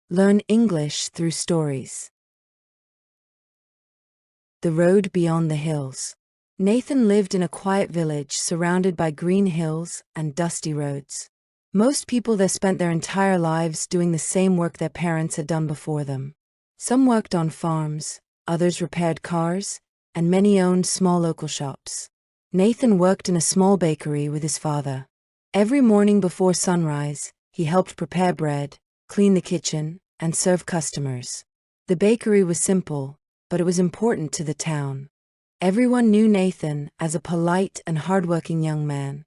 Learn English through stories. The road beyond the hills. Nathan lived in a quiet village surrounded by green hills and dusty roads. Most people there spent their entire lives doing the same work their parents had done before them. Some worked on farms, others repaired cars, and many owned small local shops. Nathan worked in a small bakery with his father. Every morning before sunrise, he helped prepare bread, clean the kitchen, and serve customers. The bakery was simple, but it was important to the town. Everyone knew Nathan as a polite and hardworking young man.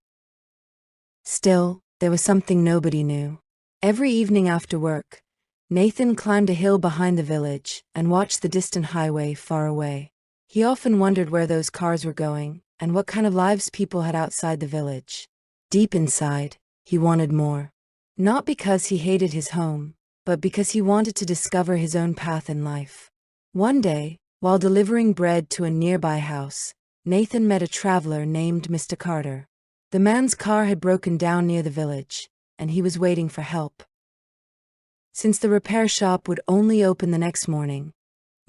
Still, there was something nobody knew. Every evening after work, Nathan climbed a hill behind the village and watched the distant highway far away. He often wondered where those cars were going and what kind of lives people had outside the village. Deep inside, he wanted more. Not because he hated his home, but because he wanted to discover his own path in life. One day, while delivering bread to a nearby house, Nathan met a traveler named Mr. Carter. The man's car had broken down near the village, and he was waiting for help. Since the repair shop would only open the next morning,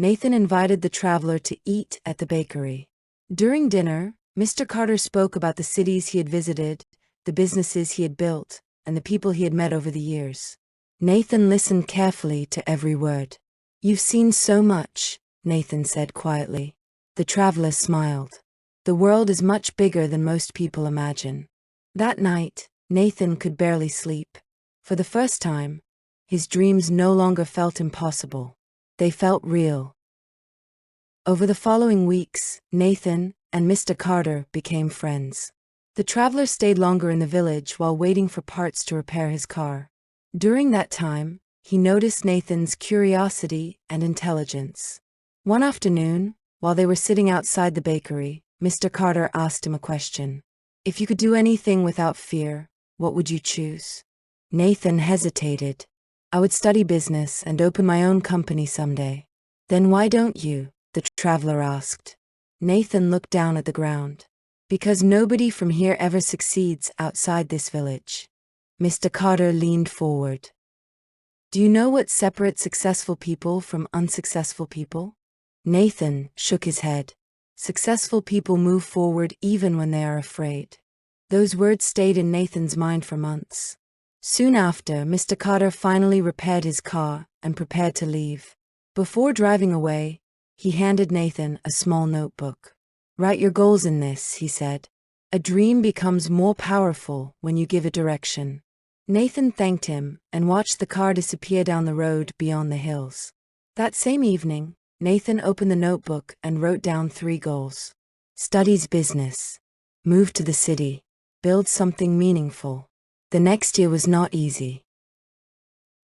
Nathan invited the traveler to eat at the bakery. During dinner, Mr. Carter spoke about the cities he had visited, the businesses he had built, and the people he had met over the years. Nathan listened carefully to every word. "You've seen so much," Nathan said quietly. The traveler smiled. "The world is much bigger than most people imagine." That night, Nathan could barely sleep. For the first time, his dreams no longer felt impossible. They felt real. Over the following weeks, Nathan and Mr. Carter became friends. The traveler stayed longer in the village while waiting for parts to repair his car. During that time, he noticed Nathan's curiosity and intelligence. One afternoon, while they were sitting outside the bakery, Mr. Carter asked him a question. "If you could do anything without fear, what would you choose?" Nathan hesitated. "I would study business and open my own company someday." "Then why don't you?" the traveler asked. Nathan looked down at the ground. "Because nobody from here ever succeeds outside this village." Mr. Carter leaned forward. "Do you know what separates successful people from unsuccessful people?" Nathan shook his head. "Successful people move forward even when they are afraid." Those words stayed in Nathan's mind for months. Soon after, Mr. Carter finally repaired his car and prepared to leave. Before driving away, he handed Nathan a small notebook. "Write your goals in this," he said. "A dream becomes more powerful when you give it direction." Nathan thanked him and watched the car disappear down the road beyond the hills. That same evening, Nathan opened the notebook and wrote down 3 goals. Studies business. Move to the city. Build something meaningful. The next year was not easy.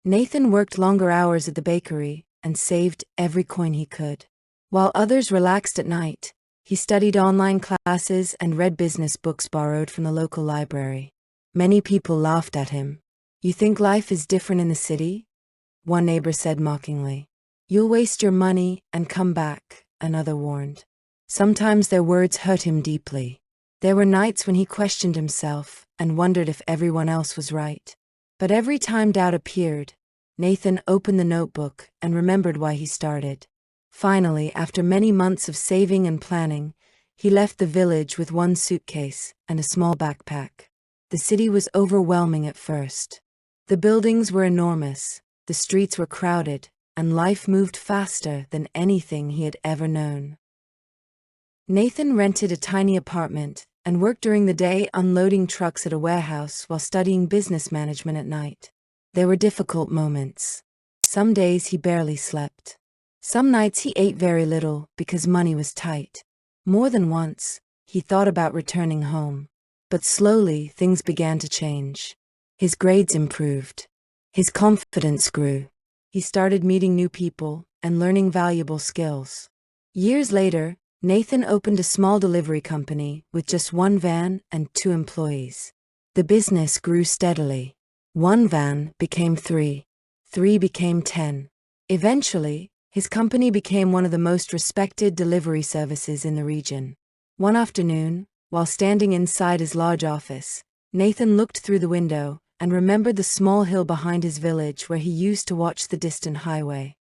Nathan worked longer hours at the bakery and saved every coin he could. While others relaxed at night, he studied online classes and read business books borrowed from the local library. Many people laughed at him. "You think life is different in the city?" one neighbor said mockingly. "You'll waste your money and come back," another warned. Sometimes their words hurt him deeply. There were nights when he questioned himself and wondered if everyone else was right. But every time doubt appeared, Nathan opened the notebook and remembered why he started. Finally, after many months of saving and planning, he left the village with 1 suitcase and a small backpack. The city was overwhelming at first. The buildings were enormous, the streets were crowded, and life moved faster than anything he had ever known. Nathan rented a tiny apartment and worked during the day unloading trucks at a warehouse while studying business management at night. There were difficult moments. Some days he barely slept. Some nights he ate very little because money was tight. More than once, he thought about returning home. But slowly, things began to change. His grades improved. His confidence grew. He started meeting new people and learning valuable skills. Years later, Nathan opened a small delivery company with just 1 van and 2 employees. The business grew steadily. 1 van became 3. 3 became 10. Eventually, his company became one of the most respected delivery services in the region. One afternoon, while standing inside his large office, Nathan looked through the window and remembered the small hill behind his village where he used to watch the distant highway.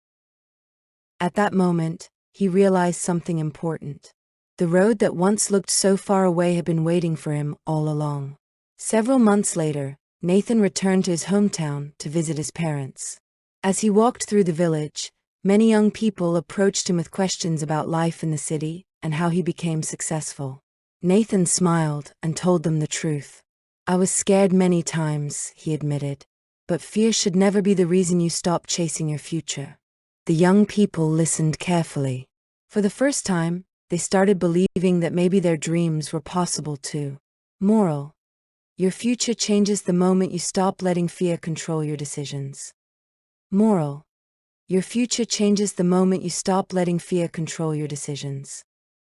At that moment, he realized something important. The road that once looked so far away had been waiting for him all along. Several months later, Nathan returned to his hometown to visit his parents. As he walked through the village, many young people approached him with questions about life in the city and how he became successful. Nathan smiled and told them the truth. "I was scared many times," he admitted, "but fear should never be the reason you stop chasing your future." The young people listened carefully. For the first time, they started believing that maybe their dreams were possible too. Moral: your future changes the moment you stop letting fear control your decisions. Moral: your future changes the moment you stop letting fear control your decisions.